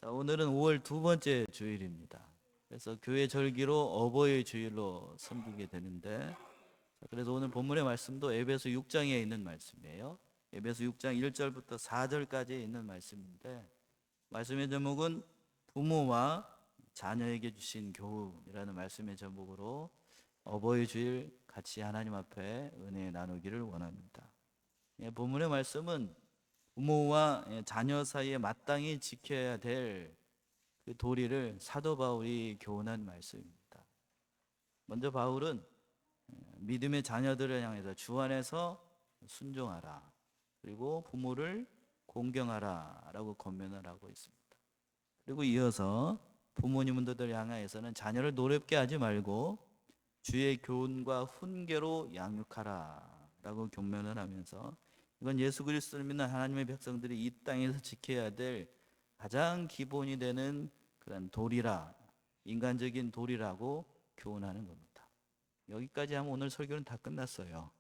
자, 오늘은 5월 두 번째 주일입니다. 그래서 교회 절기로 어버이 주일로 섬기게 되는데, 그래서 오늘 본문의 말씀도 에베소 6장에 있는 말씀이에요. 에베소 6장 1절부터 4절까지 있는 말씀인데, 말씀의 제목은 부모와 자녀에게 주신 교훈이라는 말씀의 제목으로 어버이 주일 같이 하나님 앞에 은혜 나누기를 원합니다. 본문의 말씀은 부모와 자녀 사이에 마땅히 지켜야 될 그 도리를 사도 바울이 교훈한 말씀입니다. 먼저 바울은 믿음의 자녀들을 향해서 주 안에서 순종하라, 그리고 부모를 공경하라 라고 권면을 하고 있습니다. 그리고 이어서 부모님들을 향해서는 자녀를 노렵게 하지 말고 주의 교훈과 훈계로 양육하라 라고 교면을 하면서, 이건 예수 그리스도를 믿는 하나님의 백성들이 이 땅에서 지켜야 될 가장 기본이 되는 그런 도리라, 인간적인 도리라고 교훈하는 겁니다. 여기까지 하면 오늘 설교는 다 끝났어요.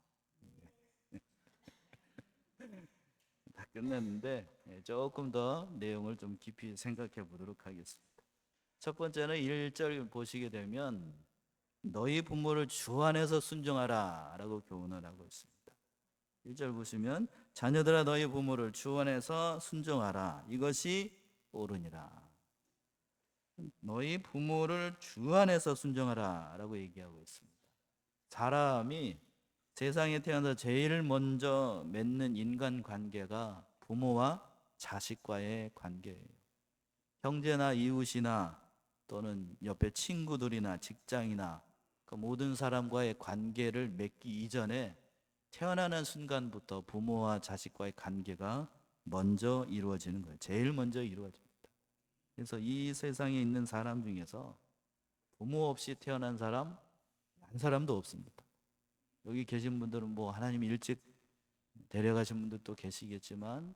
다 끝났는데 조금 더 내용을 좀 깊이 생각해 보도록 하겠습니다. 첫 번째는 1절 보시게 되면 너희 부모를 주 안에서 순종하라 라고 교훈을 하고 있습니다. 1절 보시면 자녀들아 너희 부모를 주 안에서 순종하라, 이것이 옳으니라. 너희 부모를 주 안에서 순종하라 라고 얘기하고 있습니다. 사람이 세상에 태어나서 제일 먼저 맺는 인간관계가 부모와 자식과의 관계예요. 형제나 이웃이나 또는 옆에 친구들이나 직장이나 그 모든 사람과의 관계를 맺기 이전에 태어나는 순간부터 부모와 자식과의 관계가 먼저 이루어지는 거예요. 제일 먼저 이루어집니다. 그래서 이 세상에 있는 사람 중에서 부모 없이 태어난 사람 한 사람도 없습니다. 여기 계신 분들은 뭐 하나님 일찍 데려가신 분들도 계시겠지만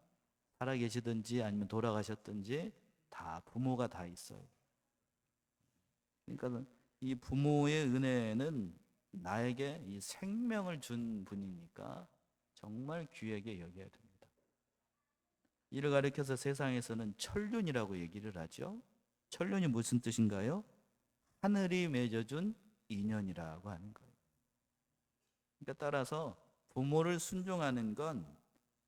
살아 계시든지 아니면 돌아가셨든지 다 부모가 다 있어요. 그러니까 이 부모의 은혜는 나에게 이 생명을 준 분이니까 정말 귀하게 여겨야 됩니다. 이를 가리켜서 세상에서는 천륜이라고 얘기를 하죠. 천륜이 무슨 뜻인가요? 하늘이 맺어준 인연이라고 하는 거예요. 그러니까 따라서 부모를 순종하는 건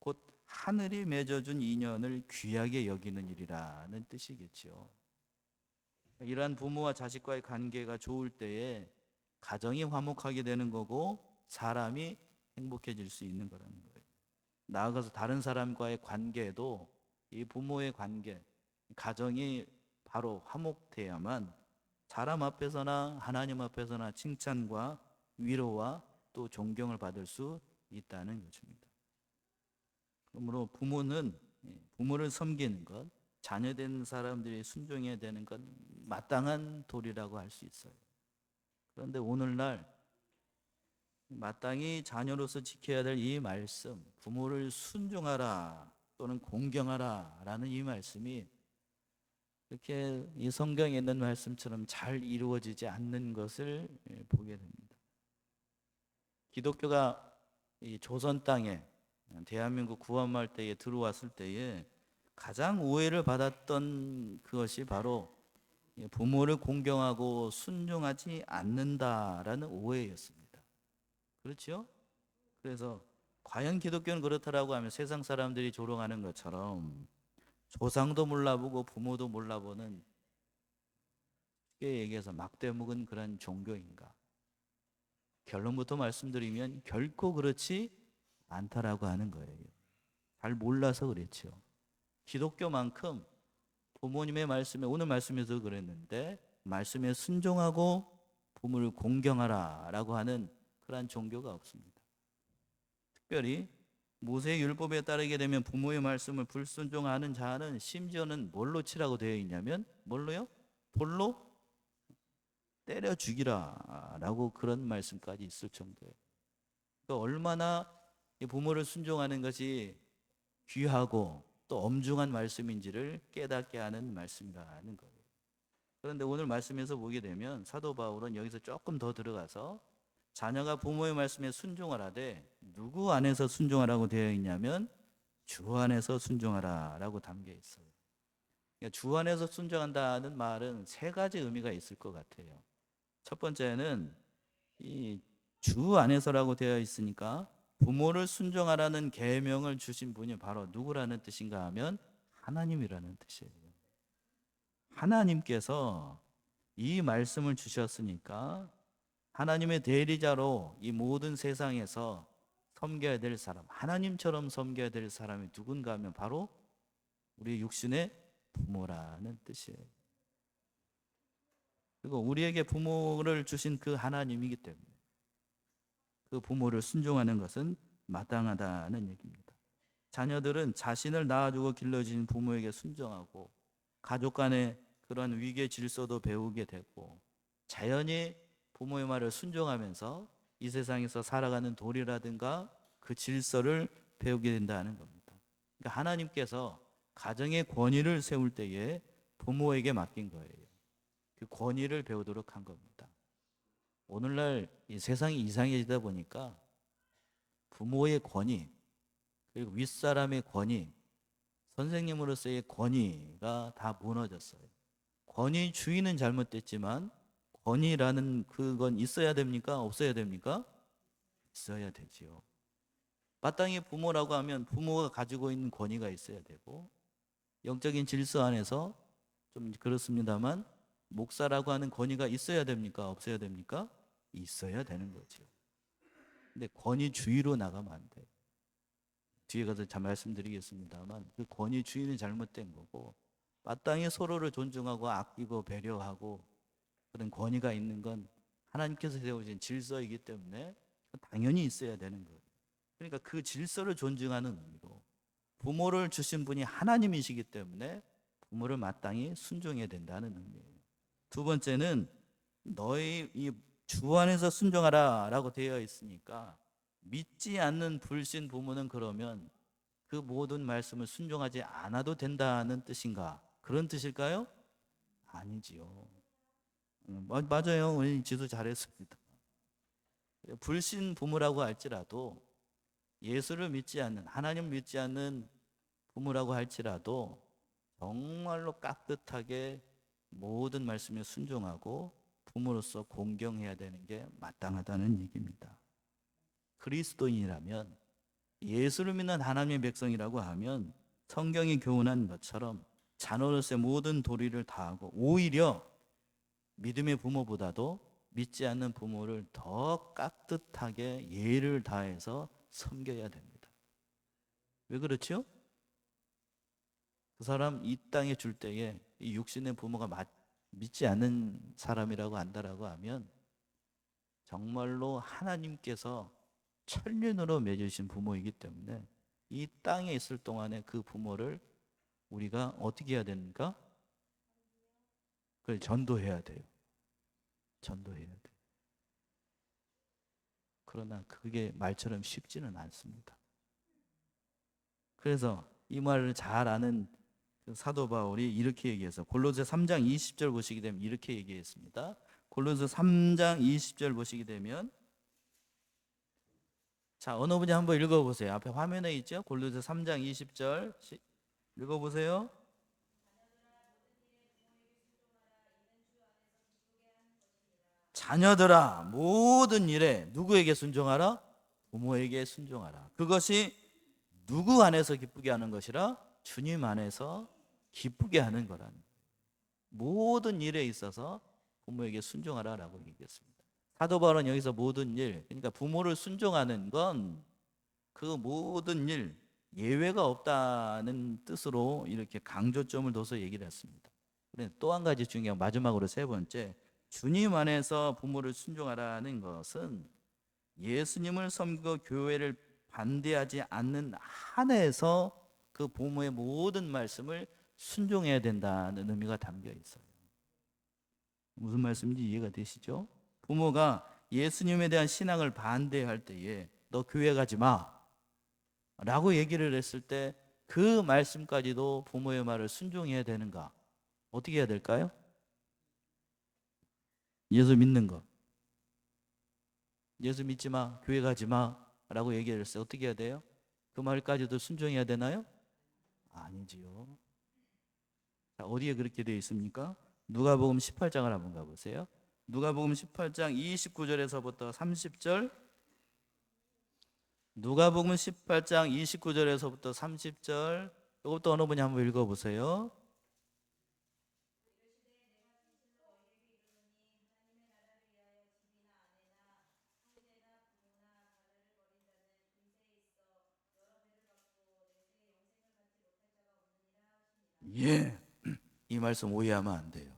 곧 하늘이 맺어준 인연을 귀하게 여기는 일이라는 뜻이겠죠. 이러한 부모와 자식과의 관계가 좋을 때에 가정이 화목하게 되는 거고 사람이 행복해질 수 있는 거라는 거예요. 나아가서 다른 사람과의 관계도 이 부모의 관계, 가정이 바로 화목돼야만 사람 앞에서나 하나님 앞에서나 칭찬과 위로와 또 존경을 받을 수 있다는 것입니다. 그러므로 부모를 섬기는 것, 자녀된 사람들이 순종해야 되는 건 마땅한 도리라고 할 수 있어요. 그런데 오늘날 마땅히 자녀로서 지켜야 될 이 말씀, 부모를 순종하라 또는 공경하라 라는 이 말씀이 이렇게 이 성경에 있는 말씀처럼 잘 이루어지지 않는 것을 보게 됩니다. 기독교가 이 조선 땅에 대한민국 구원말 때에 들어왔을 때에 가장 오해를 받았던 그것이 바로 부모를 공경하고 순종하지 않는다라는 오해였습니다. 그렇죠? 그래서 과연 기독교는 그렇다라고 하면 세상 사람들이 조롱하는 것처럼 조상도 몰라보고 부모도 몰라보는, 쉽게 얘기해서 막대 묵은 그런 종교인가? 결론부터 말씀드리면 결코 그렇지 않다라고 하는 거예요. 잘 몰라서 그렇죠. 기독교만큼 부모님의 말씀에, 오늘 말씀에서 그랬는데 말씀에 순종하고 부모를 공경하라 라고 하는 그러한 종교가 없습니다. 특별히 모세의 율법에 따르게 되면 부모의 말씀을 불순종하는 자는 심지어는 뭘로 치라고 되어 있냐면, 뭘로요? 돌로 때려 죽이라 라고 그런 말씀까지 있을 정도예요. 그러니까 얼마나 부모를 순종하는 것이 귀하고 또 엄중한 말씀인지를 깨닫게 하는 말씀이라는 거예요. 그런데 오늘 말씀에서 보게 되면 사도 바울은 여기서 조금 더 들어가서 자녀가 부모의 말씀에 순종하라되 누구 안에서 순종하라고 되어 있냐면 주 안에서 순종하라라고 담겨 있어요. 그러니까 주 안에서 순종한다는 말은 세 가지 의미가 있을 것 같아요. 첫 번째는 이 주 안에서라고 되어 있으니까 부모를 순종하라는 계명을 주신 분이 바로 누구라는 뜻인가 하면 하나님이라는 뜻이에요. 하나님께서 이 말씀을 주셨으니까 하나님의 대리자로 이 모든 세상에서 섬겨야 될 사람, 하나님처럼 섬겨야 될 사람이 누군가 하면 바로 우리 육신의 부모라는 뜻이에요. 그리고 우리에게 부모를 주신 그 하나님이기 때문에 그 부모를 순종하는 것은 마땅하다는 얘기입니다. 자녀들은 자신을 낳아주고 길러주신 부모에게 순종하고 가족 간의 그런 위계 질서도 배우게 되고 자연히 부모의 말을 순종하면서 이 세상에서 살아가는 도리라든가 그 질서를 배우게 된다는 겁니다. 그러니까 하나님께서 가정의 권위를 세울 때에 부모에게 맡긴 거예요. 그 권위를 배우도록 한 겁니다. 오늘날 이 세상이 이상해지다 보니까 부모의 권위, 그리고 윗사람의 권위, 선생님으로서의 권위가 다 무너졌어요. 권위 주의는 잘못됐지만 권위라는 그건 있어야 됩니까? 없어야 됩니까? 있어야 되지요. 마땅히 부모라고 하면 부모가 가지고 있는 권위가 있어야 되고 영적인 질서 안에서 좀 그렇습니다만 목사라고 하는 권위가 있어야 됩니까? 없어야 됩니까? 있어야 되는 거죠. 근데 권위주의로 나가면 안 돼요. 뒤에 가서 잘 말씀드리겠습니다만 그 권위주의는 잘못된 거고 마땅히 서로를 존중하고 아끼고 배려하고 그런 권위가 있는 건 하나님께서 세우신 질서이기 때문에 당연히 있어야 되는 거예요. 그러니까 그 질서를 존중하는 의미로 부모를 주신 분이 하나님이시기 때문에 부모를 마땅히 순종해야 된다는 의미예요. 두 번째는 너희 이 주 안에서 순종하라 라고 되어 있으니까 믿지 않는 불신 부모는 그러면 그 모든 말씀을 순종하지 않아도 된다는 뜻인가? 그런 뜻일까요? 아니지요. 맞아요. 우리 지도 잘했습니다. 불신 부모라고 할지라도 예수를 믿지 않는 하나님 믿지 않는 부모라고 할지라도 정말로 깍듯하게 모든 말씀에 순종하고 부모로서 공경해야 되는 게 마땅하다는 얘기입니다. 그리스도인이라면 예수를 믿는 하나님의 백성이라고 하면 성경이 교훈한 것처럼 자녀로서의 모든 도리를 다하고 오히려 믿음의 부모보다도 믿지 않는 부모를 더 깍듯하게 예를 다해서 섬겨야 됩니다. 왜 그렇죠? 그 사람 이 땅에 줄 때에 이 육신의 부모가 믿지 않는 사람이라고 안다라고 하면 정말로 하나님께서 천륜으로 맺으신 부모이기 때문에 이 땅에 있을 동안에 그 부모를 우리가 어떻게 해야 됩니까? 그걸 전도해야 돼요. 전도해야 돼요. 그러나 그게 말처럼 쉽지는 않습니다. 그래서 이 말을 잘 아는 그 사도 바울이 이렇게 얘기해서 골로새 3장 20절 보시게 되면 이렇게 얘기했습니다. 골로새 3장 20절 보시게 되면 자, 어느 분이 한번 읽어보세요. 앞에 화면에 있죠? 골로새 3장 20절 읽어보세요. 자녀들아 모든 일에 누구에게 순종하라? 부모에게 순종하라. 그것이 누구 안에서 기쁘게 하는 것이라? 주님 안에서 기쁘게 하는 거라는 거예요. 모든 일에 있어서 부모에게 순종하라라고 얘기했습니다. 사도 바울은 여기서 모든 일, 그러니까 부모를 순종하는 건 그 모든 일 예외가 없다는 뜻으로 이렇게 강조점을 둬서 얘기를 했습니다. 또 한 가지 중요한 마지막으로 세 번째, 주님 안에서 부모를 순종하라는 것은 예수님을 섬기고 교회를 반대하지 않는 한에서 그 부모의 모든 말씀을 순종해야 된다는 의미가 담겨 있어요. 무슨 말씀인지 이해가 되시죠? 부모가 예수님에 대한 신앙을 반대할 때에 너 교회 가지 마 라고 얘기를 했을 때 그 말씀까지도 부모의 말을 순종해야 되는가? 어떻게 해야 될까요? 예수 믿는 것. 예수 믿지 마, 교회 가지 마 라고 얘기를 했어요. 어떻게 해야 돼요? 그 말까지도 순종해야 되나요? 아니지요. 자, 어디에 그렇게 되어 있습니까? 누가복음 18장을 한번 가보세요. 누가복음 18장 29절에서부터 30절. 누가복음 18장 29절에서부터 30절. 이것도 어느 분이 한번 읽어보세요. 예, 이 말씀 오해하면 안 돼요.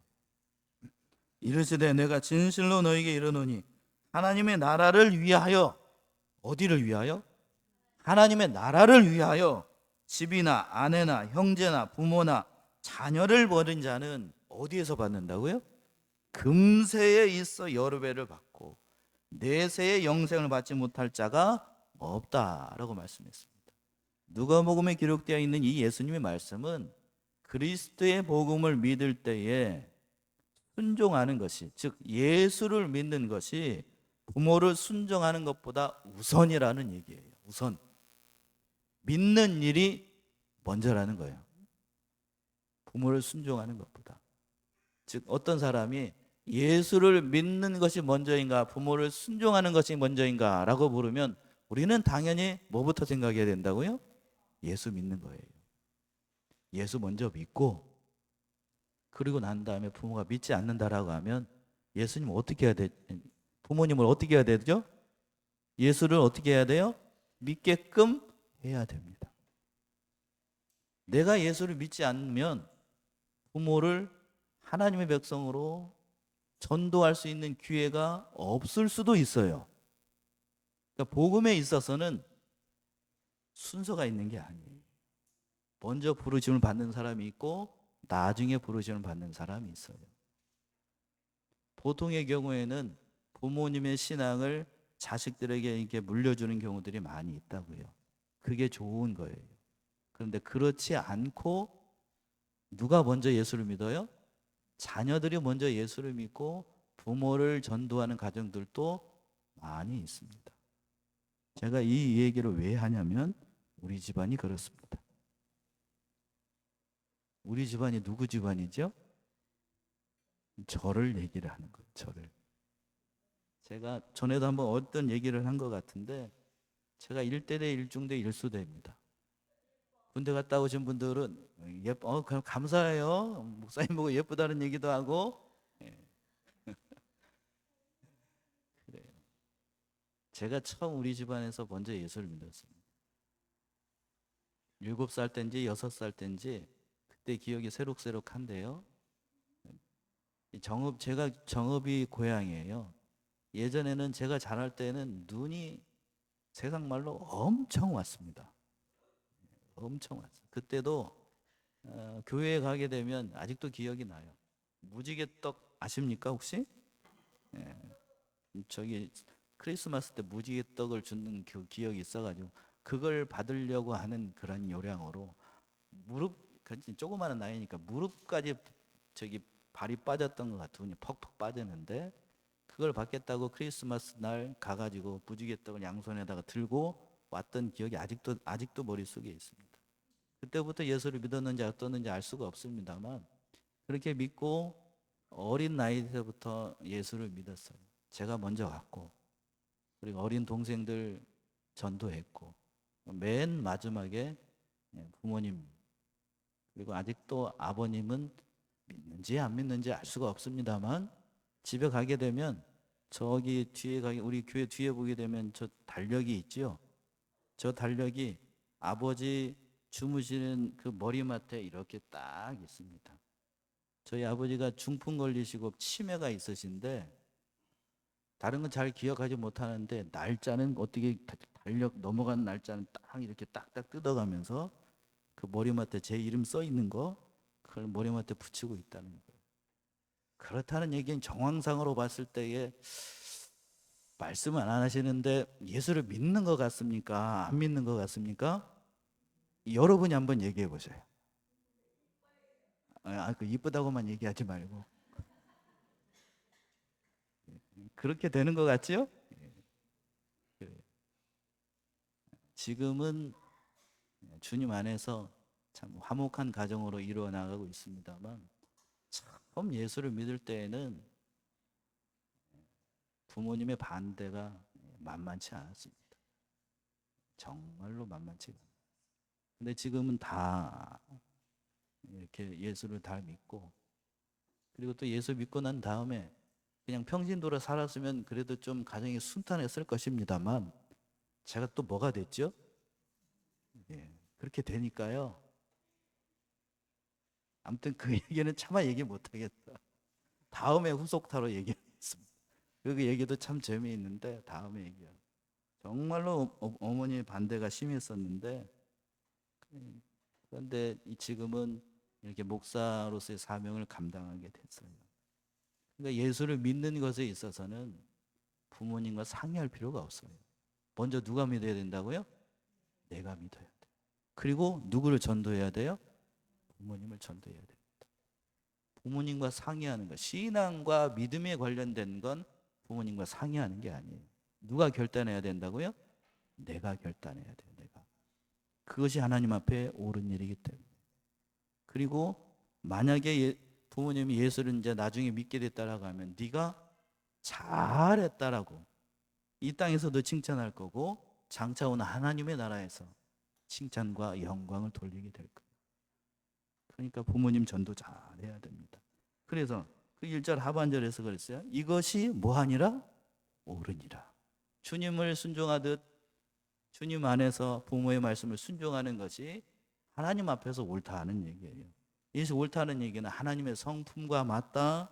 이르시되 내가 진실로 너에게 이르노니 하나님의 나라를 위하여, 어디를 위하여? 하나님의 나라를 위하여 집이나 아내나 형제나 부모나 자녀를 버린 자는 어디에서 받는다고요? 금세에 있어 여러 배를 받고 내세의 영생을 받지 못할 자가 없다라고 말씀했습니다. 누가복음에 기록되어 있는 이 예수님의 말씀은 그리스도의 복음을 믿을 때에 순종하는 것이, 즉 예수를 믿는 것이 부모를 순종하는 것보다 우선이라는 얘기예요. 우선 믿는 일이 먼저라는 거예요. 부모를 순종하는 것보다. 즉 어떤 사람이 예수를 믿는 것이 먼저인가 부모를 순종하는 것이 먼저인가 라고 물으면 우리는 당연히 뭐부터 생각해야 된다고요? 예수 믿는 거예요. 예수 먼저 믿고 그리고 난 다음에 부모가 믿지 않는다라고 하면 예수님 어떻게 해야 돼? 부모님을 어떻게 해야 되죠? 예수를 어떻게 해야 돼요? 믿게끔 해야 됩니다. 내가 예수를 믿지 않으면 부모를 하나님의 백성으로 전도할 수 있는 기회가 없을 수도 있어요. 그러니까 복음에 있어서는 순서가 있는 게 아니에요. 먼저 부르심을 받는 사람이 있고 나중에 부르심을 받는 사람이 있어요. 보통의 경우에는 부모님의 신앙을 자식들에게 이렇게 물려주는 경우들이 많이 있다고요. 그게 좋은 거예요. 그런데 그렇지 않고 누가 먼저 예수를 믿어요? 자녀들이 먼저 예수를 믿고 부모를 전도하는 가정들도 많이 있습니다. 제가 이 얘기를 왜 하냐면 우리 집안이 그렇습니다. 우리 집안이 누구 집안이죠? 저를 얘기를 하는 거예요. 저를. 제가 전에도 한번 어떤 얘기를 한 것 같은데 제가 1대대 1중대 1수대입니다. 군대 갔다 오신 분들은 그럼 감사해요. 목사님 보고 예쁘다는 얘기도 하고. 예, 그래요. 제가 처음 우리 집안에서 먼저 예수를 믿었습니다. 7살 때인지 6살 때인지 그때 기억이 새록새록한데요. 제가 정읍이 고향이에요. 예전에는 제가 자랄 때는 눈이 세상 말로 엄청 왔습니다. 엄청 왔어요. 그때도 교회에 가게 되면 아직도 기억이 나요. 무지개떡 아십니까 혹시? 예, 저기 크리스마스 때 무지개떡을 주는 그 기억이 있어가지고 그걸 받으려고 하는 그런 요량으로 조그마한 나이니까 무릎까지 저기 발이 빠졌던 것 같으니 퍽퍽 빠졌는데 그걸 받겠다고 크리스마스 날 가가지고 무지개떡을 양손에다가 들고 왔던 기억이 아직도 머릿속에 있습니다. 그때부터 예수를 믿었는지 어떻는지 알 수가 없습니다만 그렇게 믿고 어린 나이 때부터 예수를 믿었어요. 제가 먼저 갔고 그리고 어린 동생들 전도했고 맨 마지막에 부모님 그리고 아직도 아버님은 믿는지 안 믿는지 알 수가 없습니다만 집에 가게 되면 저기 뒤에 우리 교회 뒤에 보게 되면 저 달력이 있지요. 저 달력이 아버지 주무시는 그 머리맡에 이렇게 딱 있습니다. 저희 아버지가 중풍 걸리시고 치매가 있으신데 다른 건 잘 기억하지 못하는데 날짜는 어떻게 달력 넘어간 날짜는 딱 이렇게 딱딱 뜯어가면서 그 머리맡에 제 이름 써 있는 거 그걸 머리맡에 붙이고 있다는 거예요. 그렇다는 얘기는 정황상으로 봤을 때에 말씀은 안 하시는데 예수를 믿는 것 같습니까? 안 믿는 것 같습니까? 여러분이 한번 얘기해 보세요. 그 이쁘다고만 얘기하지 말고 그렇게 되는 것 같지요? 지금은 주님 안에서 참 화목한 가정으로 이루어 나가고 있습니다만, 처음 예수를 믿을 때에는 부모님의 반대가 만만치 않았습니다. 정말로 만만치 않아요. 근데 지금은 다 이렇게 예수를 다 믿고, 그리고 또 예수 믿고 난 다음에 그냥 평신도로 살았으면 그래도 좀 가정이 순탄했을 것입니다만, 제가 또 뭐가 됐죠? 예, 그렇게 되니까요. 아무튼 그 얘기는 차마 얘기 못하겠다. 다음에 후속타로 얘기하겠습니다. 그 얘기도 참 재미있는데 다음에 얘기해요. 정말로 어머니의 반대가 심했었는데, 그런데 지금은 이렇게 목사로서의 사명을 감당하게 됐어요. 그러니까 예수를 믿는 것에 있어서는 부모님과 상의할 필요가 없어요. 먼저 누가 믿어야 된다고요? 내가 믿어야 돼. 그리고 누구를 전도해야 돼요? 부모님을 전도해야 됩니다. 부모님과 상의하는 것, 신앙과 믿음에 관련된 건 부모님과 상의하는 게 아니에요. 누가 결단해야 된다고요? 내가 결단해야 돼요. 내가. 그것이 하나님 앞에 옳은 일이기 때문에. 그리고 만약에 부모님이 예수를 이제 나중에 믿게 됐다라고 하면 네가 잘했다라고 이 땅에서도 칭찬할 거고, 장차 오는 하나님의 나라에서 칭찬과 영광을 돌리게 될 거예요. 그러니까 부모님 전도 잘해야 됩니다. 그래서 그 1절 하반절에서 그랬어요. 이것이 뭐하니라? 옳으니라. 주님을 순종하듯 주님 안에서 부모의 말씀을 순종하는 것이 하나님 앞에서 옳다는 얘기예요. 이것이 옳다는 얘기는 하나님의 성품과 맞다,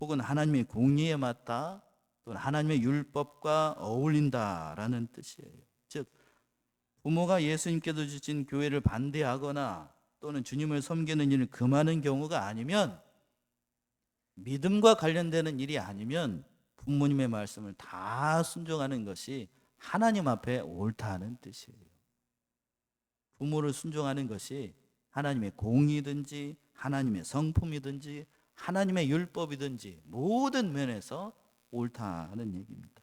혹은 하나님의 공의에 맞다, 또는 하나님의 율법과 어울린다라는 뜻이에요. 즉 부모가 예수님께서 주신 교회를 반대하거나 또는 주님을 섬기는 일을 금하는 경우가 아니면, 믿음과 관련되는 일이 아니면 부모님의 말씀을 다 순종하는 것이 하나님 앞에 옳다는 뜻이에요. 부모를 순종하는 것이 하나님의 공의든지 하나님의 성품이든지 하나님의 율법이든지 모든 면에서 옳다는 얘기입니다.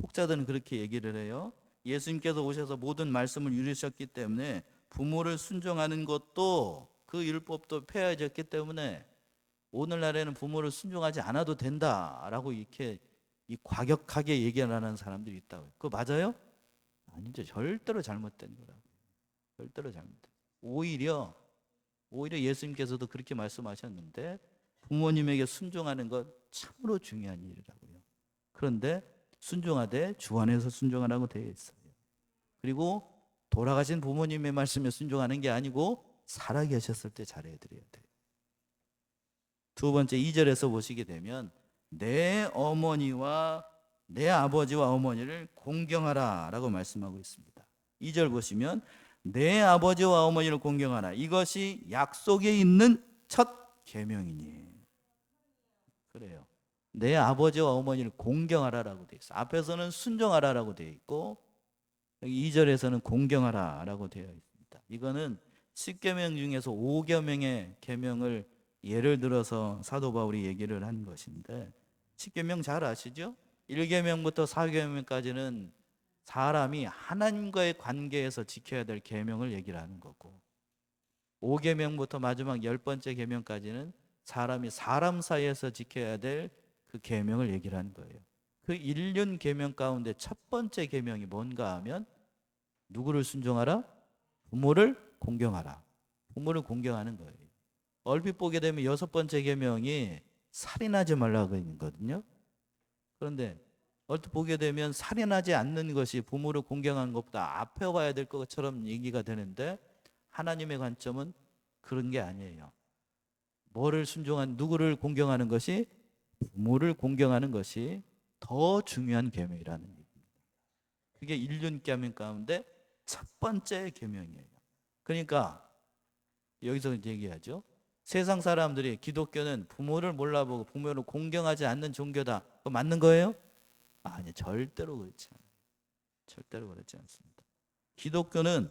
혹자들은 그렇게 얘기를 해요. 예수님께서 오셔서 모든 말씀을 이루셨기 때문에 부모를 순종하는 것도 그 율법도 폐하해졌기 때문에 오늘날에는 부모를 순종하지 않아도 된다라고 이렇게 과격하게 얘기하는 사람들이 있다고요. 그거 맞아요? 아니죠. 절대로 잘못된 거라고. 절대로 잘못된. 오히려 예수님께서도 그렇게 말씀하셨는데 부모님에게 순종하는 것 참으로 중요한 일이라고요. 그런데 순종하되 주 안에서 순종하라고 되어 있어요. 그리고 돌아가신 부모님의 말씀에 순종하는 게 아니고 살아계셨을 때 잘해드려야 돼요. 두 번째 2절에서 보시게 되면 내 어머니와 내 아버지와 어머니를 공경하라 라고 말씀하고 있습니다. 2절 보시면 내 아버지와 어머니를 공경하라, 이것이 약속에 있는 첫 계명이니. 그래요. 내 아버지와 어머니를 공경하라라고 되어 있어요. 앞에서는 순종하라라고 되어 있고 여기 2절에서는 공경하라라고 되어 있습니다. 이거는 10계명 중에서 5계명의 계명을 예를 들어서 사도 바울이 얘기를 한 것인데, 10계명 잘 아시죠? 1계명부터 4계명까지는 사람이 하나님과의 관계에서 지켜야 될 계명을 얘기를 하는 거고, 5계명부터 마지막 10번째 계명까지는 사람이 사람 사이에서 지켜야 될 그 계명을 얘기를 하는 거예요. 그 1륜 계명 가운데 첫 번째 계명이 뭔가 하면 누구를 순종하라? 부모를 공경하라. 부모를 공경하는 거예요. 얼핏 보게 되면 6번째 계명이 살인하지 말라고 있거든요. 그런데 얼핏 보게 되면 살인하지 않는 것이 부모를 공경하는 것보다 앞에 와야 될 것처럼 얘기가 되는데, 하나님의 관점은 그런 게 아니에요. 누구를 공경하는 것이, 부모를 공경하는 것이 더 중요한 계명이라는 얘기입니다. 그게 1륜 계명 가운데 첫 번째 계명이에요. 그러니까 여기서 얘기하죠. 세상 사람들이 기독교는 부모를 몰라보고 부모를 공경하지 않는 종교다, 그거 맞는 거예요? 아니, 절대로 그렇지 않아요. 절대로 그렇지 않습니다. 기독교는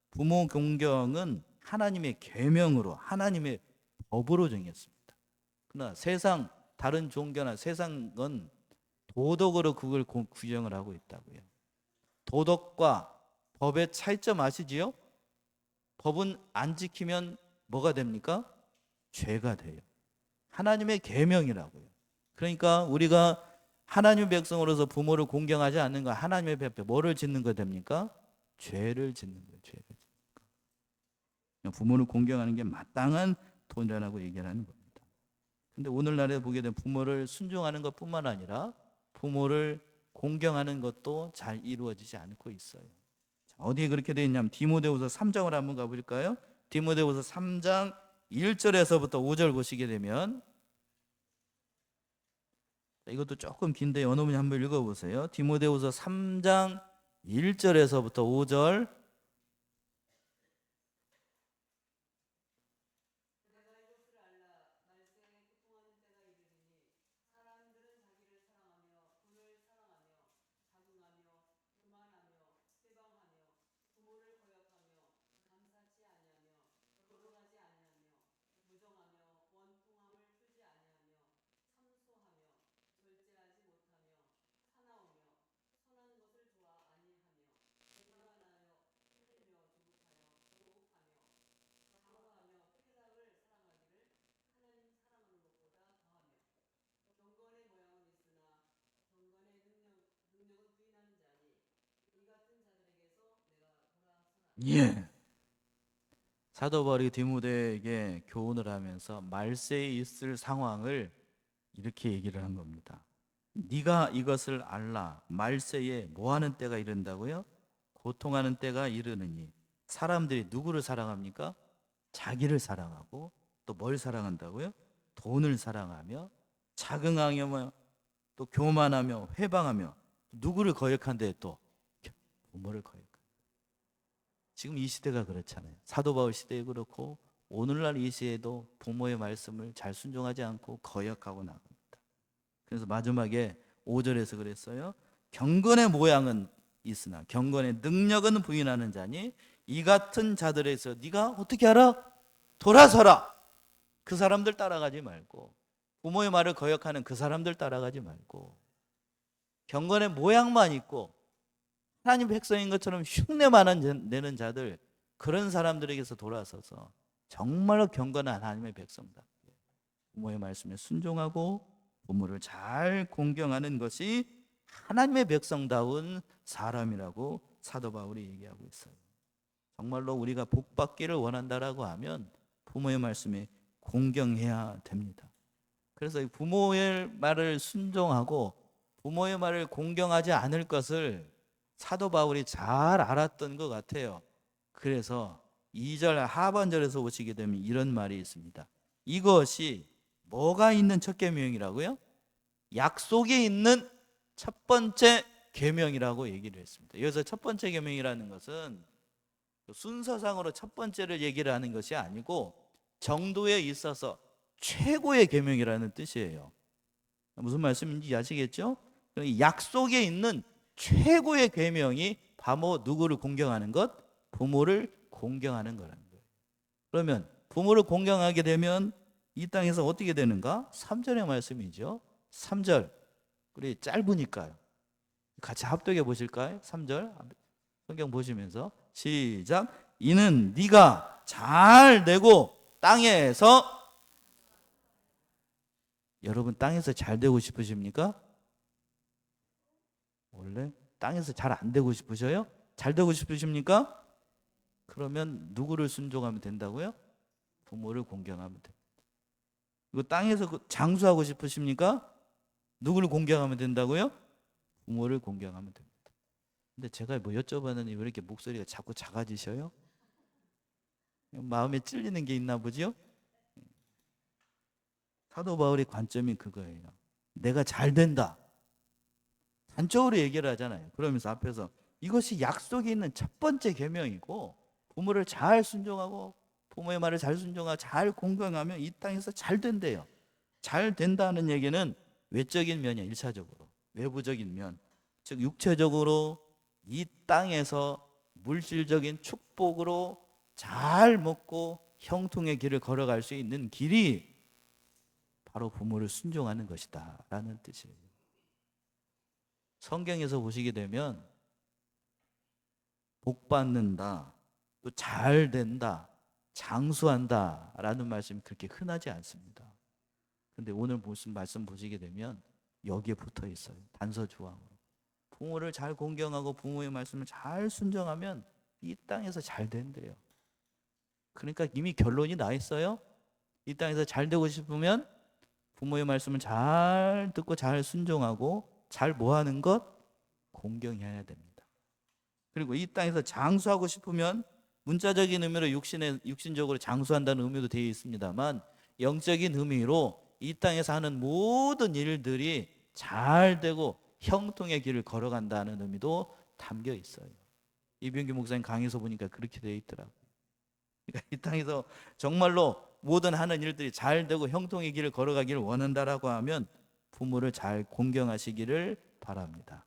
부모 공경은 하나님의 계명으로, 하나님의 법으로 정했습니다. 그러나 다른 종교나 세상은 도덕으로 그걸 규정을 하고 있다고요. 도덕과 법의 차이점 아시지요? 법은 안 지키면 뭐가 됩니까? 죄가 돼요. 하나님의 계명이라고요. 그러니까 우리가 하나님의 백성으로서 부모를 공경하지 않는 거, 하나님의 배표 뭐를 짓는 거 됩니까? 죄를 짓는 거예요. 죄를 짓는 거. 부모를 공경하는 게 마땅한 도리라고 얘기를 하는 겁니다. 근데 오늘날에 보게 되면 부모를 순종하는 것뿐만 아니라 부모를 공경하는 것도 잘 이루어지지 않고 있어요. 자, 어디에 그렇게 되어 있냐면 디모데후서 3장을 한번 가볼까요? 디모데후서 3장 1절에서부터 5절 보시게 되면, 이것도 조금 긴데 어느 분이 한번 읽어보세요. 디모데후서 3장 1절에서부터 5절. 예. 사도 바울이 디모데에게 교훈을 하면서 말세에 있을 상황을 이렇게 얘기를 한 겁니다. 네가 이것을 알라. 말세에 뭐 하는 때가 이른다고요? 고통하는 때가 이르느니. 사람들이 누구를 사랑합니까? 자기를 사랑하고 또 뭘 사랑한다고요? 돈을 사랑하며 자긍하며 또 교만하며 회방하며 누구를 거역한대? 또 부모를 거역. 지금 이 시대가 그렇잖아요. 사도 바울 시대에 그렇고 오늘날 이 시대에도 부모의 말씀을 잘 순종하지 않고 거역하고 나갑니다. 그래서 마지막에 5절에서 그랬어요. 경건의 모양은 있으나 경건의 능력은 부인하는 자니 이 같은 자들에서 네가 어떻게 알아? 돌아서라. 그 사람들 따라가지 말고, 부모의 말을 거역하는 그 사람들 따라가지 말고, 경건의 모양만 있고 하나님 백성인 것처럼 흉내만 내는 자들, 그런 사람들에게서 돌아서서 정말로 경건한 하나님의 백성답게 부모의 말씀에 순종하고 부모를 잘 공경하는 것이 하나님의 백성다운 사람이라고 사도 바울이 얘기하고 있어요. 정말로 우리가 복받기를 원한다라고 하면 부모의 말씀에 공경해야 됩니다. 그래서 부모의 말을 순종하고 부모의 말을 공경하지 않을 것을 사도 바울이 잘 알았던 것 같아요. 그래서 2절 하반절에서 보시게 되면 이런 말이 있습니다. 이것이 뭐가 있는 첫 계명이라고요? 약속이 있는 첫 번째 계명이라고 얘기를 했습니다. 여기서 첫 번째 계명이라는 것은 순서상으로 첫 번째를 얘기를 하는 것이 아니고 정도에 있어서 최고의 계명이라는 뜻이에요. 무슨 말씀인지 아시겠죠? 약속에 있는 최고의 계명이 바로 누구를 공경하는 것? 부모를 공경하는 거라는 거예요. 그러면 부모를 공경하게 되면 이 땅에서 어떻게 되는가? 3절의 말씀이죠. 3절. 우리 짧으니까요. 같이 합독해 보실까요? 3절. 성경 보시면서 시작. 이는 네가 잘 되고 땅에서, 여러분 땅에서 잘 되고 싶으십니까? 원래 땅에서 잘 안 되고 싶으셔요? 잘 되고 싶으십니까? 그러면 누구를 순종하면 된다고요? 부모를 공경하면 됩니다. 이거 땅에서 장수하고 싶으십니까? 누구를 공경하면 된다고요? 부모를 공경하면 됩니다. 근데 제가 뭐 여쭤봤는데 왜 이렇게 목소리가 자꾸 작아지셔요? 마음에 찔리는 게 있나 보죠? 사도 바울의 관점이 그거예요. 내가 잘 된다. 단적으로 얘기를 하잖아요. 그러면서 앞에서 이것이 약속이 있는 첫 번째 계명이고 부모를 잘 순종하고 부모의 말을 잘 순종하고 잘 공경하면 이 땅에서 잘 된대요. 잘 된다는 얘기는 외적인 면이야. 1차적으로 외부적인 면, 즉 육체적으로 이 땅에서 물질적인 축복으로 잘 먹고 형통의 길을 걸어갈 수 있는 길이 바로 부모를 순종하는 것이다 라는 뜻이에요. 성경에서 보시게 되면 복 받는다, 또 잘 된다, 장수한다라는 말씀이 그렇게 흔하지 않습니다. 그런데 오늘 무슨 말씀 보시게 되면 여기에 붙어 있어요. 단서조항으로. 부모를 잘 공경하고 부모의 말씀을 잘 순종하면 이 땅에서 잘 된대요. 그러니까 이미 결론이 나 있어요. 이 땅에서 잘 되고 싶으면 부모의 말씀을 잘 듣고 잘 순종하고 잘 뭐하는 것? 공경해야 됩니다. 그리고 이 땅에서 장수하고 싶으면 문자적인 의미로 육신적으로 장수한다는 의미도 되어 있습니다만 영적인 의미로 이 땅에서 하는 모든 일들이 잘 되고 형통의 길을 걸어간다는 의미도 담겨 있어요. 이병규 목사님 강의에서 보니까 그렇게 되어 있더라고요. 그러니까 이 땅에서 정말로 모든 하는 일들이 잘 되고 형통의 길을 걸어가기를 원한다라고 하면 부모를 잘 공경하시기를 바랍니다.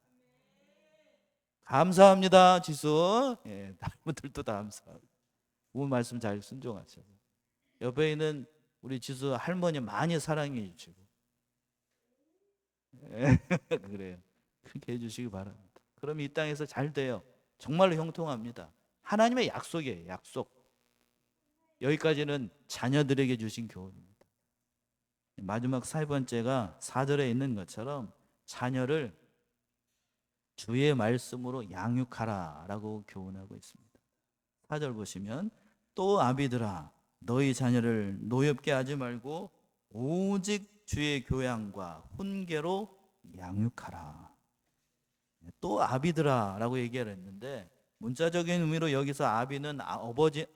감사합니다, 지수. 예, 다른 분들도 다 감사합니다. 부모 말씀 잘 순종하셔서. 옆에 있는 우리 지수 할머니 많이 사랑해 주시고. 예, 그래요. 그렇게 해주시기 바랍니다. 그럼 이 땅에서 잘 돼요. 정말로 형통합니다. 하나님의 약속이에요, 약속. 여기까지는 자녀들에게 주신 교훈입니다. 마지막 세 번째가 4절에 있는 것처럼 자녀를 주의 말씀으로 양육하라 라고 교훈하고 있습니다. 4절 보시면 또 아비들아 너희 자녀를 노엽게 하지 말고 오직 주의 교양과 훈계로 양육하라. 또 아비들아 라고 얘기를 했는데 문자적인 의미로 여기서 아비는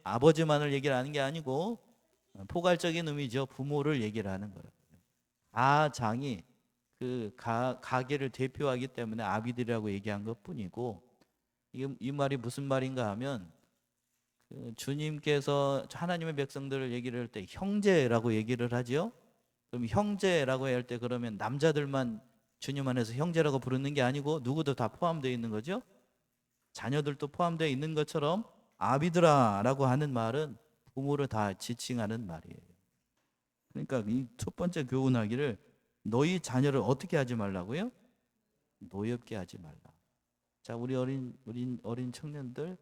아버지만을 얘기를 하는 게 아니고 포괄적인 의미죠. 부모를 얘기를 하는 거예요. 가장이 그 가계를 대표하기 때문에 아비들이라고 얘기한 것뿐이고 이 말이 무슨 말인가 하면 그 주님께서 하나님의 백성들을 얘기를 할 때 형제라고 얘기를 하죠. 그럼 형제라고 할 때 그러면 남자들만 주님 안에서 형제라고 부르는 게 아니고 누구도 다 포함되어 있는 거죠. 자녀들도 포함되어 있는 것처럼 아비들아라고 하는 말은 부모를 다 지칭하는 말이에요. 그러니까 이 첫 번째 교훈하기를 너희 자녀를 어떻게 하지 말라고요? 노엽게 하지 말라. 자, 우리 어린 청년들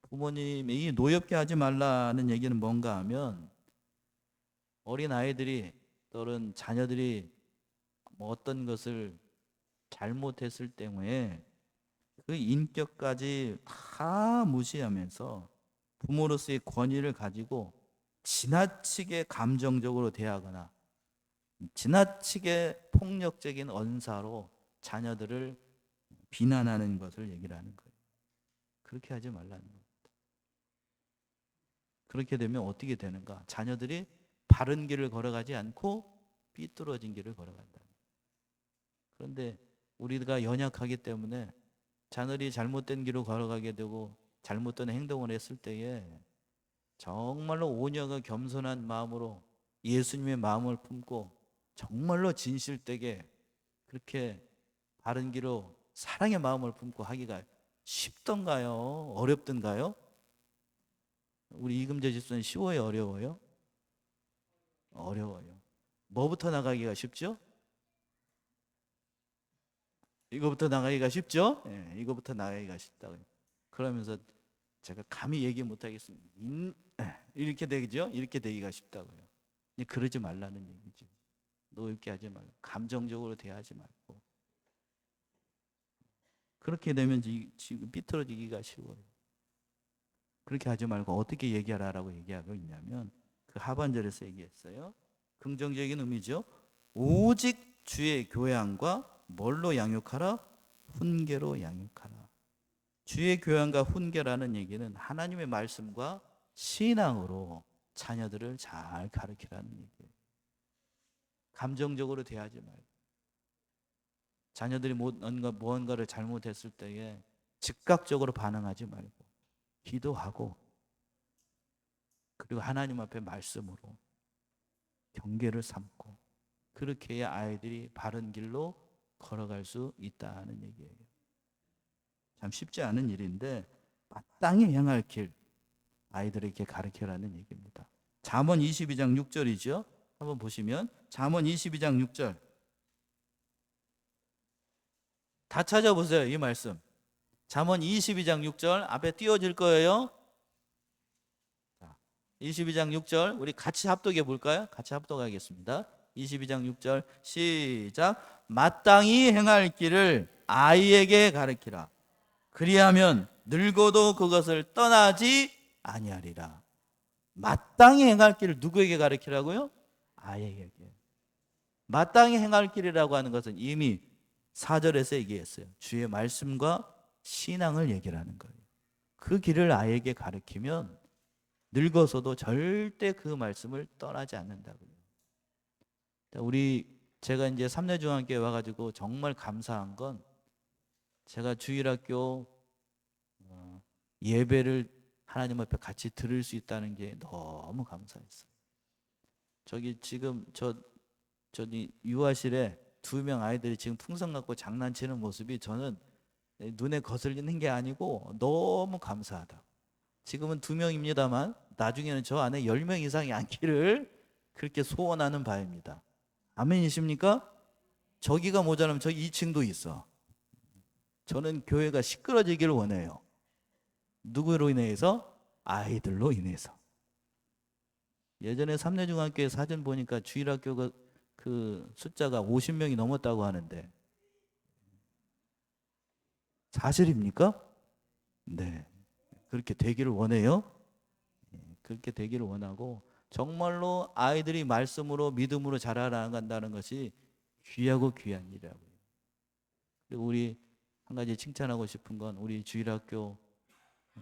부모님이 이 노엽게 하지 말라는 얘기는 뭔가 하면 어린 아이들이 또는 자녀들이 뭐 어떤 것을 잘못했을 때문에 그 인격까지 다 무시하면서 부모로서의 권위를 가지고 지나치게 감정적으로 대하거나 지나치게 폭력적인 언사로 자녀들을 비난하는 것을 얘기를 하는 거예요. 그렇게 하지 말라는 거예요. 그렇게 되면 어떻게 되는가? 자녀들이 바른 길을 걸어가지 않고 삐뚤어진 길을 걸어간다. 그런데 우리가 연약하기 때문에 자녀들이 잘못된 길을 걸어가게 되고 잘못된 행동을 했을 때에 정말로 오녀가 겸손한 마음으로 예수님의 마음을 품고 정말로 진실되게 그렇게 바른 길로 사랑의 마음을 품고 하기가 쉽던가요? 어렵던가요? 우리 이금재 집사는 쉬워요? 어려워요? 어려워요. 뭐부터 나가기가 쉽죠? 이거부터 나가기가 쉽죠? 예, 이거부터 나가기가 쉽다고요. 그러면서 제가 감히 얘기 못 하겠습니다. 이렇게 되죠? 이렇게 되기가 쉽다고요. 그러지 말라는 얘기죠. 노엽게 하지 말고 감정적으로 대하지 말고 그렇게 되면 지금 삐뚤어지기가 쉬워요. 그렇게 하지 말고 어떻게 얘기하라라고 얘기하고 있냐면 그 하반절에서 얘기했어요. 긍정적인 의미죠. 오직 주의 교양과 뭘로 양육하라? 훈계로 양육하라. 주의 교양과 훈계라는 얘기는 하나님의 말씀과 신앙으로 자녀들을 잘 가르치라는 얘기예요. 감정적으로 대하지 말고 자녀들이 무언가를 잘못했을 때에 즉각적으로 반응하지 말고 기도하고 그리고 하나님 앞에 말씀으로 경계를 삼고 그렇게 해야 아이들이 바른 길로 걸어갈 수 있다는 얘기예요. 참 쉽지 않은 일인데 마땅히 향할 길 아이들에게 가르쳐라는 얘기입니다. 잠언 22장 6절이죠. 한번 보시면 잠언 22장 6절 다 찾아보세요. 이 말씀 잠언 22장 6절 앞에 띄워질 거예요. 22장 6절 우리 같이 합독해 볼까요? 같이 합독하겠습니다. 22장 6절 시작. 마땅히 행할 길을 아이에게 가르치라. 그리하면 늙어도 그것을 떠나지 아니하리라. 마땅히 행할 길을 누구에게 가르치라고요? 아이에게. 마땅히 행할 길이라고 하는 것은 이미 4절에서 얘기했어요. 주의 말씀과 신앙을 얘기를 하는 거예요. 그 길을 아이에게 가르치면 늙어서도 절대 그 말씀을 떠나지 않는다고요. 제가 이제 삼례중앙교회 와가지고 정말 감사한 건 제가 주일학교 예배를 하나님 앞에 같이 들을 수 있다는 게 너무 감사했어요. 지금 저기 유아실에 2명 아이들이 지금 풍선 갖고 장난치는 모습이 저는 눈에 거슬리는 게 아니고 너무 감사하다. 지금은 2명입니다만 나중에는 저 안에 10명 이상이 앉기를 그렇게 소원하는 바입니다. 아멘이십니까? 저기가 모자라면 저기 2층도 있어. 저는 교회가 시끄러지기를 원해요. 누구로 인해서? 아이들로 인해서. 예전에 삼례중앙교회 사진 보니까 주일학교가 그 숫자가 50명이 넘었다고 하는데 사실입니까? 네. 그렇게 되기를 원해요. 그렇게 되기를 원하고 정말로 아이들이 말씀으로 믿음으로 자라나간다는 것이 귀하고 귀한 일이라고요. 그리고 우리 한 가지 칭찬하고 싶은 건 우리 주일학교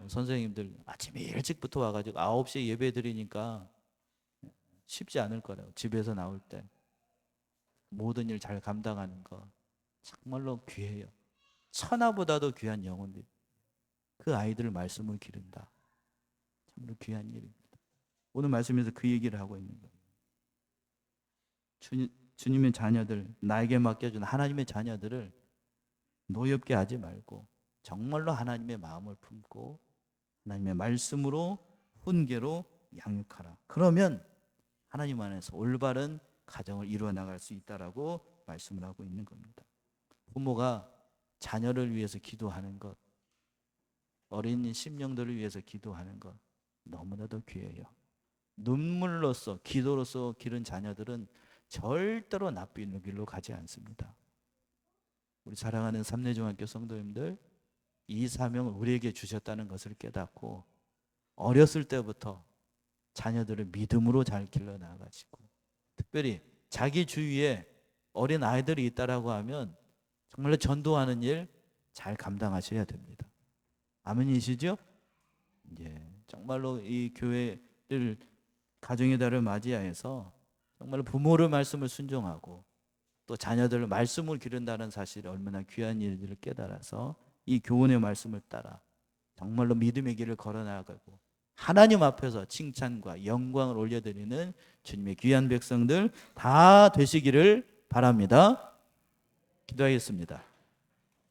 선생님들 아침에 일찍부터 와가지고 9시에 예배 드리니까 쉽지 않을 거라고. 집에서 나올 때 모든 일 잘 감당하는 거 정말로 귀해요. 천하보다도 귀한 영혼들. 그 아이들 말씀을 기른다. 정말 귀한 일입니다. 오늘 말씀에서 그 얘기를 하고 있는 거예요. 주님의 자녀들, 나에게 맡겨준 하나님의 자녀들을 노엽게 하지 말고 정말로 하나님의 마음을 품고 하나님의 말씀으로 훈계로 양육하라. 그러면 하나님 안에서 올바른 가정을 이루어 나갈 수 있다라고 말씀을 하고 있는 겁니다. 부모가 자녀를 위해서 기도하는 것, 어린 심령들을 위해서 기도하는 것 너무나도 귀해요. 눈물로써 기도로써 기른 자녀들은 절대로 나쁜 길로 가지 않습니다. 우리 사랑하는 삼례중학교 성도님들, 이 사명을 우리에게 주셨다는 것을 깨닫고 어렸을 때부터 자녀들을 믿음으로 잘 길러나가시고, 특별히 자기 주위에 어린 아이들이 있다라고 하면 정말로 전도하는 일 잘 감당하셔야 됩니다. 아멘이시죠? 예, 정말로 이 교회를 가정의 달을 맞이하여서 정말 부모를 말씀을 순종하고 또 자녀들을 말씀을 기른다는 사실이 얼마나 귀한 일들을 깨달아서 이 교훈의 말씀을 따라 정말로 믿음의 길을 걸어나가고 하나님 앞에서 칭찬과 영광을 올려드리는 주님의 귀한 백성들 다 되시기를 바랍니다. 기도하겠습니다.